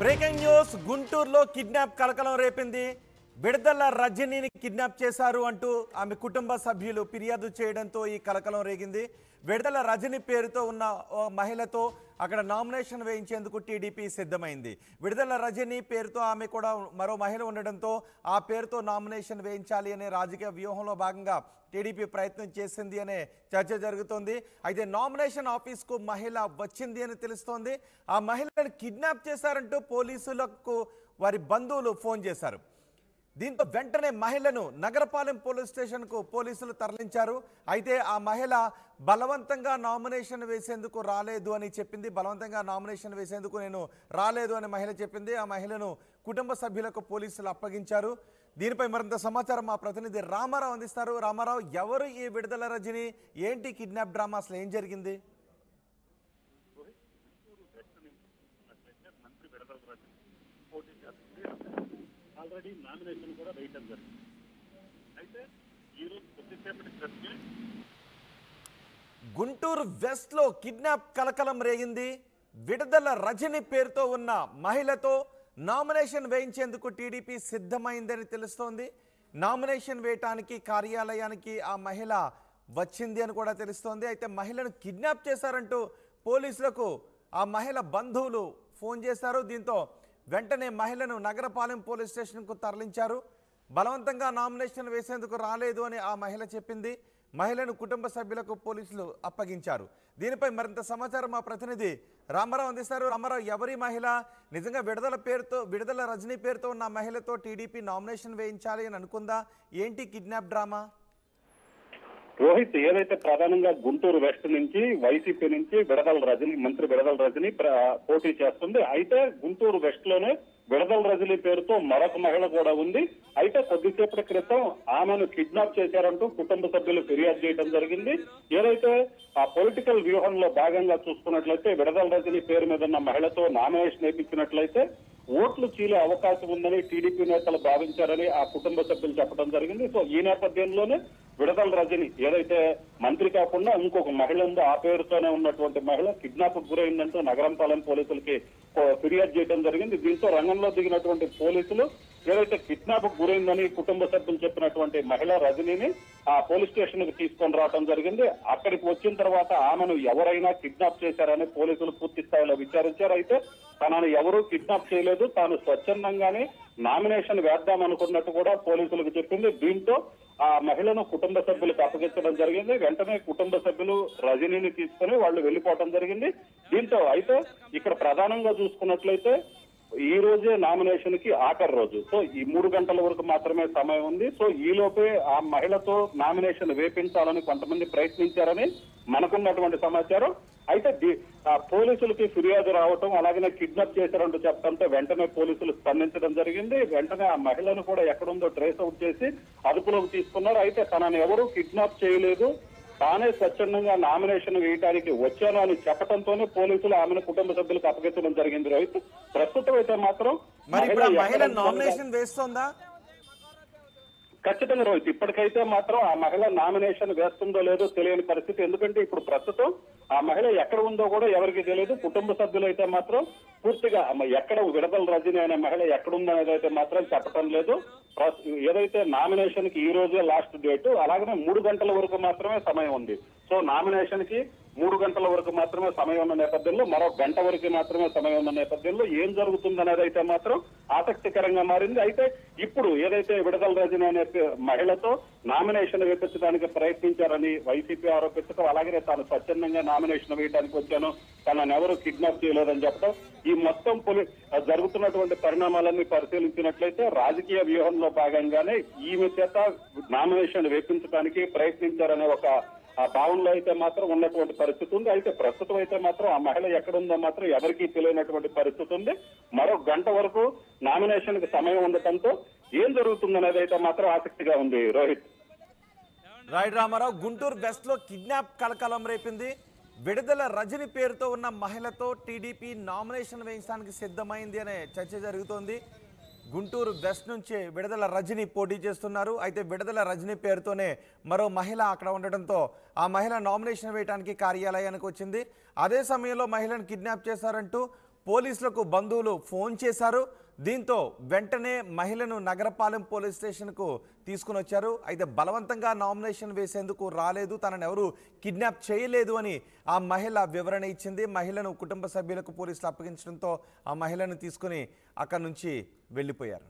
Breaking news గుంటూరులో kidnap కలకలం రేపింది. విడుదల రజనీని కిడ్నాప్ చేశారు అంటూ ఆమె కుటుంబ సభ్యులు ఫిర్యాదు చేయడంతో ఈ కలకలం రేగింది. విడుదల రజని పేరుతో ఉన్న మహిళతో అక్కడ నామినేషన్ వేయించేందుకు టీడీపీ సిద్ధమైంది. విడుదల రజని పేరుతో ఆమె కూడా మరో మహిళ ఉండడంతో ఆ పేరుతో నామినేషన్ వేయించాలి అనే రాజకీయ వ్యూహంలో భాగంగా టీడీపీ ప్రయత్నం చేసింది అనే చర్చ జరుగుతోంది. అయితే నామినేషన్ ఆఫీస్కు మహిళ వచ్చింది అని తెలుస్తోంది. ఆ మహిళను కిడ్నాప్ చేశారంటూ పోలీసులకు వారి బంధువులు ఫోన్ చేశారు. దీంతో వెంటనే మహిళను నగరపాలెం పోలీస్ స్టేషన్కు పోలీసులు తరలించారు. అయితే ఆ మహిళ బలవంతంగా నామినేషన్ వేసేందుకు రాలేదు అని చెప్పింది. బలవంతంగా నామినేషన్ వేసేందుకు నేను రాలేదు అని మహిళ చెప్పింది. ఆ మహిళను కుటుంబ సభ్యులకు పోలీసులు అప్పగించారు. దీనిపై మరింత సమాచారం మా ప్రతినిధి రామారావు అందిస్తారు. రామారావు, ఎవరు ఈ విడుదల రజని? ఏంటి కిడ్నాప్ డ్రామా? అసలు ఏం జరిగింది? ఆల్రెడీ నామినేషన్ కూడా వేయటం జరిగింది. అయితే ఈరోజు కొద్దిసేపటి క్రితమే గుంటూరు వెస్ట్ లో కిడ్నాప్ కలకలం రేగింది. విడుదల రజని పేరుతో ఉన్న మహిళతో నామినేషన్ వేయించేందుకు టీడీపీ సిద్ధమైందని తెలుస్తోంది. నామినేషన్ వేయటానికి కార్యాలయానికి ఆ మహిళ వచ్చింది అని కూడా తెలుస్తోంది. అయితే మహిళను కిడ్నాప్ చేశారంటూ పోలీసులకు ఆ మహిళ బంధువులు ఫోన్ చేశారు. దీంతో వెంటనే మహిళను నగరపాలెం పోలీస్ స్టేషన్కు తరలించారు. బలవంతంగా నామినేషన్ వేసేందుకు రాలేదు అని ఆ మహిళ చెప్పింది. మహిళను కుటుంబ సభ్యులకు పోలీసులు అప్పగించారు. దీనిపై మరింత సమాచారం మా ప్రతినిధి రామారావు అందిస్తారు. రామారావు, ఎవరి మహిళ? నిజంగా విడుదల రజనీ పేరుతో ఉన్న మహిళతో టీడీపీ నామినేషన్ వేయించాలి అని అనుకుందా? ఏంటి కిడ్నాప్ డ్రామా? రోహిత్, ఏదైతే ప్రధానంగా గుంటూరు వెస్ట్ నుంచి వైసీపీ నుంచి మంత్రి విడుదల రజని పోటీ చేస్తుంది. అయితే గుంటూరు వెస్ట్ లోనే విడుదల రజని పేరుతో మరొక మహిళ కూడా ఉంది. అయితే కొద్దిసేపటి క్రితం ఆమెను కిడ్నాప్ చేశారంటూ కుటుంబ సభ్యులు ఫిర్యాదు చేయడం జరిగింది. ఏదైతే ఆ పొలిటికల్ వ్యూహంలో భాగంగా చూసుకున్నట్లయితే విడుదల రజని పేరు మీద ఉన్న మహిళతో నామినేషన్ వేయించినట్లయితే ఓట్లు చీలే అవకాశం ఉందని టీడీపీ నేతలు భావించారని ఆ కుటుంబ సభ్యులు చెప్పడం జరిగింది. సో ఈ నేపథ్యంలోనే విడుదల రజని ఏదైతే మంత్రి కాకుండా ఇంకొక మహిళ ఉందో ఆ పేరుతోనే ఉన్నటువంటి మహిళ కిడ్నాప్ గురైందంటూ నగరంపాలెం పోలీసులకి ఫిర్యాదు చేయడం జరిగింది. దీంతో రంగంలో దిగినటువంటి పోలీసులు ఏదైతే కిడ్నాప్ గురైందని కుటుంబ సభ్యులు చెప్పినటువంటి మహిళ రజనీని ఆ పోలీస్ స్టేషన్ కి తీసుకొని రావడం జరిగింది. అక్కడికి వచ్చిన తర్వాత ఆమెను ఎవరైనా కిడ్నాప్ చేశారని పోలీసులు పూర్తి స్థాయిలో విచారించారు. అయితే తనను ఎవరూ కిడ్నాప్ చేయలేదు, తాను స్వచ్ఛందంగానే నామినేషన్ వేద్దామనుకున్నట్టు కూడా పోలీసులకు చెప్పింది. దీంతో ఆ మహిళను కుటుంబ సభ్యులకు అప్పగించడం జరిగింది. వెంటనే కుటుంబ సభ్యులు రజనీని తీసుకుని వాళ్ళు వెళ్లిపోవడం జరిగింది. దీంతో అయితే ఇక్కడ ప్రధానంగా చూసుకున్నట్లయితే ఈ రోజే నామినేషన్ కి ఆఖరి రోజు. సో ఈ 3 గంటల వరకు మాత్రమే సమయం ఉంది. సో ఈ లోపే ఆ మహిళతో నామినేషన్ వేపించాలని కొంతమంది ప్రయత్నించారని మనకున్నటువంటి సమాచారం. అయితే పోలీసులకి ఫిర్యాదు రావటం, అలాగే కిడ్నాప్ చేశారంటూ చెప్పడంతో వెంటనే పోలీసులు స్పందించడం జరిగింది. వెంటనే ఆ మహిళను కూడా ఎక్కడుందో ట్రేస్ అవుట్ చేసి అదుపులోకి తీసుకున్నారు. అయితే తనని ఎవరూ కిడ్నాప్ చేయలేదు, తానే స్వచ్ఛందంగా నామినేషన్ వేయడానికి వచ్చాను అని చెప్పడంతోనే పోలీసులు ఆమెను కుటుంబ సభ్యులకు అప్పగించడం జరిగింది. రోహిత్, ప్రస్తుతం అయితే మాత్రం మహిళ నామినేషన్ వేస్తోందా? ఖచ్చితంగా రోహిత్, ఇప్పటికైతే మాత్రం ఆ మహిళ నామినేషన్ వేస్తుందో లేదో తెలియని పరిస్థితి. ఎందుకంటే ఇప్పుడు ప్రస్తుతం ఆ మహిళ ఎక్కడ ఉందో కూడా ఎవరికి తెలియదు. కుటుంబ సభ్యులు అయితే మాత్రం పూర్తిగా ఎక్కడ విడుదల రజని అనే మహిళ ఎక్కడుందనేది అయితే మాత్రం చెప్పడం లేదు. ఏదైతే నామినేషన్ కి ఈ రోజే లాస్ట్ డేట్, అలాగనే 3 గంటల వరకు మాత్రమే సమయం ఉంది. సో నామినేషన్ కి 3 గంటల వరకు మాత్రమే సమయం ఉన్న నేపథ్యంలో, మరో గంట వరకు మాత్రమే సమయం ఉన్న నేపథ్యంలో ఏం జరుగుతుందనేది అయితే మాత్రం ఆసక్తికరంగా మారింది. అయితే ఇప్పుడు ఏదైతే విడుదల రజని అనే మహిళతో నామినేషన్ వేపించడానికి ప్రయత్నించారని వైసీపీ ఆరోపించడం, అలాగే తాను స్వచ్ఛందంగా నామినేషన్ వేయడానికి వచ్చాను, తనను ఎవరు కిడ్నాప్ చేయలేదని చెప్పడం, ఈ మొత్తం జరుగుతున్నటువంటి పరిణామాలన్నీ పరిశీలించినట్లయితే రాజకీయ వ్యూహంలో భాగంగానే ఈమె చేత నామినేషన్ వేపించడానికి ప్రయత్నించారనే ఒక ఆ భావనలో అయితే మాత్రం ఉన్నటువంటి పరిస్థితి ఉంది. అయితే ప్రస్తుతం అయితే మాత్రం ఆ మహిళ ఎక్కడుందో మాత్రం ఎవరికీ తెలియనటువంటి పరిస్థితి ఉంది. మరో గంట వరకు నామినేషన్ కి సమయం ఉండటంతో ఏం జరుగుతుందనేది అయితే మాత్రం ఆసక్తిగా ఉంది. రోహిత్, రైట్ రామారావు, గుంటూరు వెస్ట్ లో కిడ్నాప్ కలకలం రేపింది. విడుదల రజని పేరుతో ఉన్న మహిళతో టీడీపీ నామినేషన్ వేయించడానికి సిద్ధమైంది అనే చర్చ జరుగుతోంది. గుంటూరు వెస్ట్ నుంచి విడుదల రజని పోటీ చేస్తున్నారు. అయితే విడుదల రజని పేరుతోనే మరో మహిళ అక్కడ ఉండడంతో ఆ మహిళ నామినేషన్ వేయడానికి కార్యాలయానికి వచ్చింది. అదే సమయంలో మహిళను కిడ్నాప్ చేశారంటూ పోలీసులకు బంధువులు ఫోన్ చేశారు. దీంతో వెంటనే మహిళను నగరపాలెం పోలీస్ స్టేషన్కు తీసుకుని వచ్చారు. అయితే బలవంతంగా నామినేషన్ వేసేందుకు రాలేదు, తనను ఎవరు కిడ్నాప్ చేయలేదు అని ఆ మహిళ వివరణ ఇచ్చింది. మహిళను కుటుంబ సభ్యులకు పోలీసులు అప్పగించడంతో ఆ మహిళను తీసుకుని అక్కడి నుంచి వెళ్ళిపోయారు.